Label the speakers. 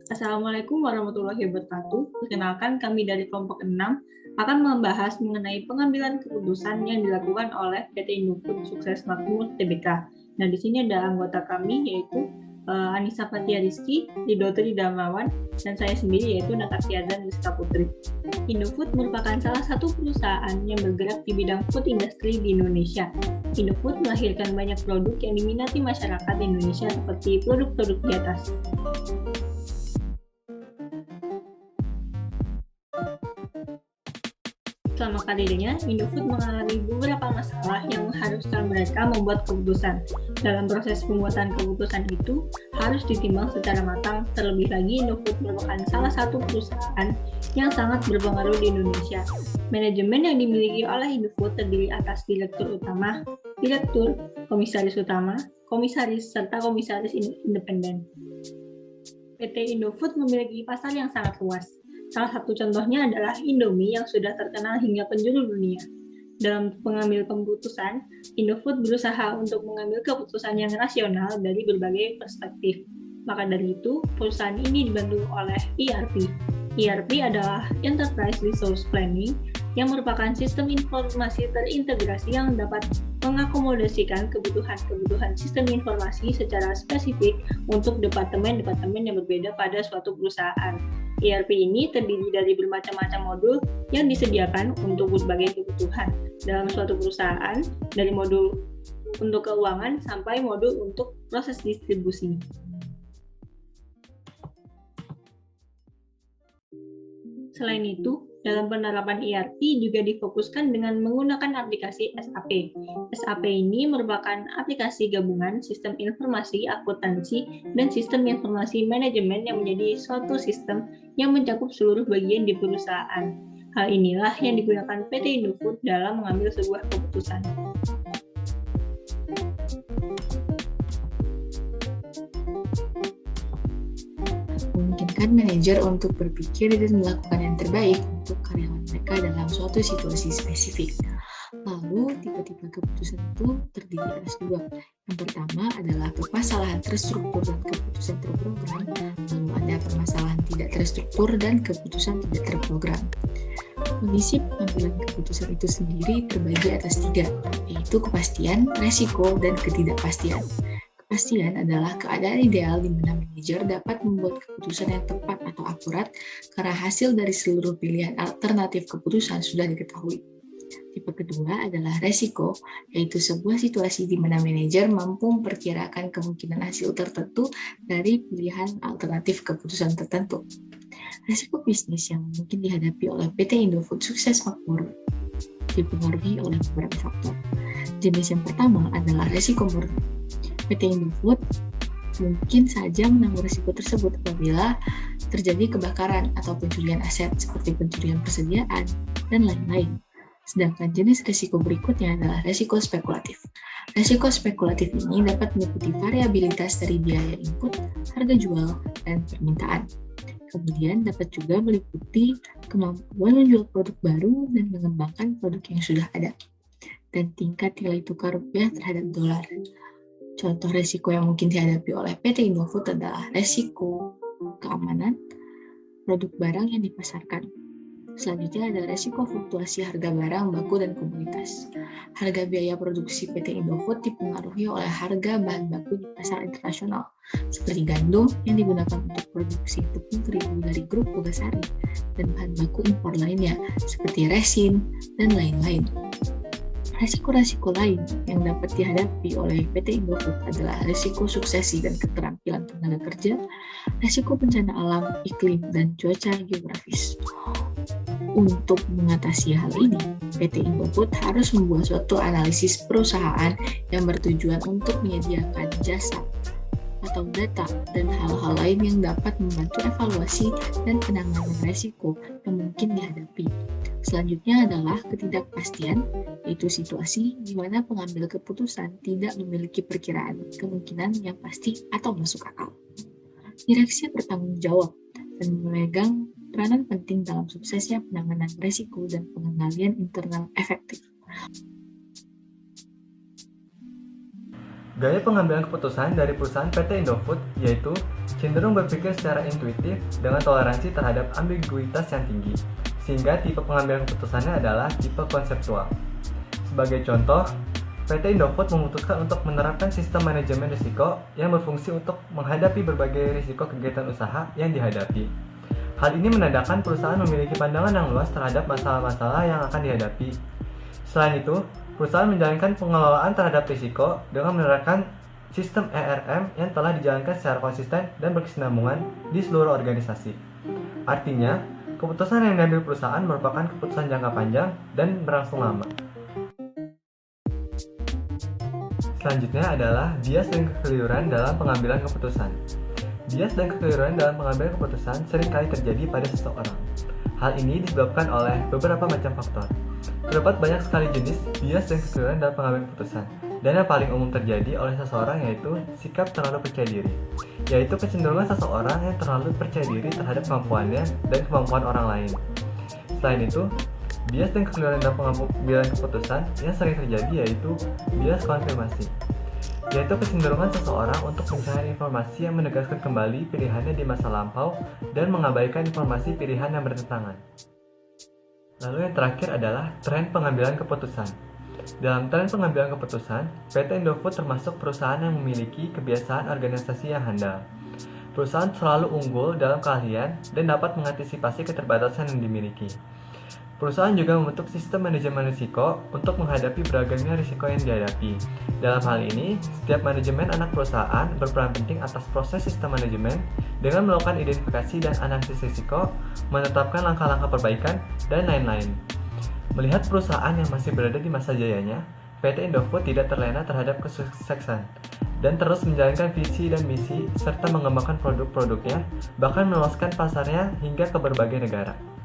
Speaker 1: Assalamualaikum warahmatullahi wabarakatuh. Perkenalkan, kami dari kelompok 6 akan membahas mengenai pengambilan keputusan yang dilakukan oleh PT Indofood Sukses Makmur Tbk. Nah, di sini ada anggota kami yaitu Anissa Fatia Rizky, Ridotri Damawan, dan saya sendiri yaitu Natasha dan Rizka Putri. Indofood merupakan salah satu perusahaan yang bergerak di bidang food industry di Indonesia. Indofood melahirkan banyak produk yang diminati masyarakat Indonesia seperti produk-produk di atas. Selama karirnya, Indofood mengalami beberapa masalah yang mengharuskan mereka membuat keputusan. Dalam proses pembuatan keputusan itu, harus ditimbang secara matang. Terlebih lagi, Indofood merupakan salah satu perusahaan yang sangat berpengaruh di Indonesia. Manajemen yang dimiliki oleh Indofood terdiri atas direktur utama, direktur, komisaris utama, komisaris, serta komisaris independen. PT Indofood memiliki pasar yang sangat luas. Salah satu contohnya adalah Indomie yang sudah terkenal hingga penjuru dunia. Dalam pengambil keputusan, Indofood berusaha untuk mengambil keputusan yang rasional dari berbagai perspektif. Maka dari itu, perusahaan ini dibantu oleh ERP. ERP adalah Enterprise Resource Planning yang merupakan sistem informasi terintegrasi yang dapat mengakomodasikan kebutuhan sistem informasi secara spesifik untuk departemen-departemen yang berbeda pada suatu perusahaan. ERP ini terdiri dari bermacam-macam modul yang disediakan untuk berbagai kebutuhan dalam suatu perusahaan, dari modul untuk keuangan sampai modul untuk proses distribusi. Selain itu, dalam penerapan ERP juga difokuskan dengan menggunakan aplikasi SAP. SAP ini merupakan aplikasi gabungan sistem informasi akuntansi dan sistem informasi manajemen yang menjadi suatu sistem yang mencakup seluruh bagian di perusahaan. Hal inilah yang digunakan PT Indofood dalam mengambil sebuah keputusan.
Speaker 2: Memungkinkan manajer untuk berpikir dan melakukan yang terbaik untuk karyawan mereka dalam suatu situasi spesifik. Lalu, tipe-tipe keputusan itu terdiri atas dua. Yang pertama adalah permasalahan terstruktur dan keputusan terprogram. Lalu ada permasalahan tidak terstruktur dan keputusan tidak terprogram. Kondisi pengambilan keputusan itu sendiri terbagi atas tiga, yaitu kepastian, resiko, dan ketidakpastian. Kepastian adalah keadaan ideal di mana manajer dapat membuat keputusan yang tepat atau akurat karena hasil dari seluruh pilihan alternatif keputusan sudah diketahui. Tipe kedua adalah resiko, yaitu sebuah situasi di mana manajer mampu memperkirakan kemungkinan hasil tertentu dari pilihan alternatif keputusan tertentu. Resiko bisnis yang mungkin dihadapi oleh PT Indofood Sukses Makmur dipengaruhi oleh beberapa faktor. Jenis yang pertama adalah resiko murni. PT Indofood mungkin saja menanggung risiko tersebut apabila terjadi kebakaran atau pencurian aset seperti pencurian persediaan dan lain-lain. Sedangkan jenis risiko berikutnya adalah risiko spekulatif. Risiko spekulatif ini dapat meliputi variabilitas dari biaya input, harga jual, dan permintaan. Kemudian dapat juga meliputi kemampuan menjual produk baru dan mengembangkan produk yang sudah ada, dan tingkat nilai tukar rupiah terhadap dolar. Contoh risiko yang mungkin dihadapi oleh PT Indofood adalah risiko keamanan produk barang yang dipasarkan. Selanjutnya ada risiko fluktuasi harga barang, baku, dan komoditas. Harga biaya produksi PT Indofood dipengaruhi oleh harga bahan baku di pasar internasional, seperti gandum yang digunakan untuk produksi tepung terigu dari grup Bogasari, dan bahan baku impor lainnya, seperti resin, dan lain-lain. Risiko-risiko lain yang dapat dihadapi oleh PT Indofood adalah risiko suksesi dan keterampilan tenaga kerja, risiko bencana alam, iklim, dan cuaca geografis. Untuk mengatasi hal ini, PT Indofood harus membuat suatu analisis perusahaan yang bertujuan untuk menyediakan jasa atau data dan hal-hal lain yang dapat membantu evaluasi dan penanganan risiko yang mungkin dihadapi. Selanjutnya adalah ketidakpastian, yaitu situasi di mana pengambil keputusan tidak memiliki perkiraan kemungkinan yang pasti atau masuk akal. Direksi bertanggung jawab dan memegang peranan penting dalam suksesnya penanganan risiko dan pengendalian internal efektif.
Speaker 3: Gaya pengambilan keputusan dari perusahaan PT Indofood yaitu cenderung berpikir secara intuitif dengan toleransi terhadap ambiguitas yang tinggi, sehingga tipe pengambilan keputusannya adalah tipe konseptual. Sebagai contoh, PT Indofood memutuskan untuk menerapkan sistem manajemen risiko yang berfungsi untuk menghadapi berbagai risiko kegiatan usaha yang dihadapi. Hal ini menandakan perusahaan memiliki pandangan yang luas terhadap masalah-masalah yang akan dihadapi. Selain itu, perusahaan menjalankan pengelolaan terhadap risiko dengan menerapkan sistem ERM yang telah dijalankan secara konsisten dan berkesinambungan di seluruh organisasi. Artinya, keputusan yang diambil perusahaan merupakan keputusan jangka panjang dan berlangsung lama. Selanjutnya adalah bias dan kekeliruan dalam pengambilan keputusan. Bias dan kekeliruan dalam pengambilan keputusan seringkali terjadi pada seseorang. Hal ini disebabkan oleh beberapa macam faktor. Terdapat banyak sekali jenis bias dan kekeliruan dalam pengambilan keputusan, dan yang paling umum terjadi oleh seseorang yaitu sikap terlalu percaya diri, yaitu kecenderungan seseorang yang terlalu percaya diri terhadap kemampuannya dan kemampuan orang lain. Selain itu, bias dan kekeliruan dalam pengambilan keputusan yang sering terjadi yaitu bias konfirmasi, yaitu kecenderungan seseorang untuk mencari informasi yang menegaskan kembali pilihannya di masa lampau dan mengabaikan informasi pilihan yang bertentangan. Lalu yang terakhir adalah tren pengambilan keputusan. Dalam tren pengambilan keputusan, PT Indofood termasuk perusahaan yang memiliki kebiasaan organisasi yang handal. Perusahaan selalu unggul dalam keahlian dan dapat mengantisipasi keterbatasan yang dimiliki. Perusahaan juga membentuk sistem manajemen risiko untuk menghadapi beragamnya risiko yang dihadapi. Dalam hal ini, setiap manajemen anak perusahaan berperan penting atas proses sistem manajemen dengan melakukan identifikasi dan analisis risiko, menetapkan langkah-langkah perbaikan, dan lain-lain. Melihat perusahaan yang masih berada di masa jayanya, PT Indofood tidak terlena terhadap kesuksesan dan terus menjalankan visi dan misi serta mengembangkan produk-produknya, bahkan meluaskan pasarnya hingga ke berbagai negara.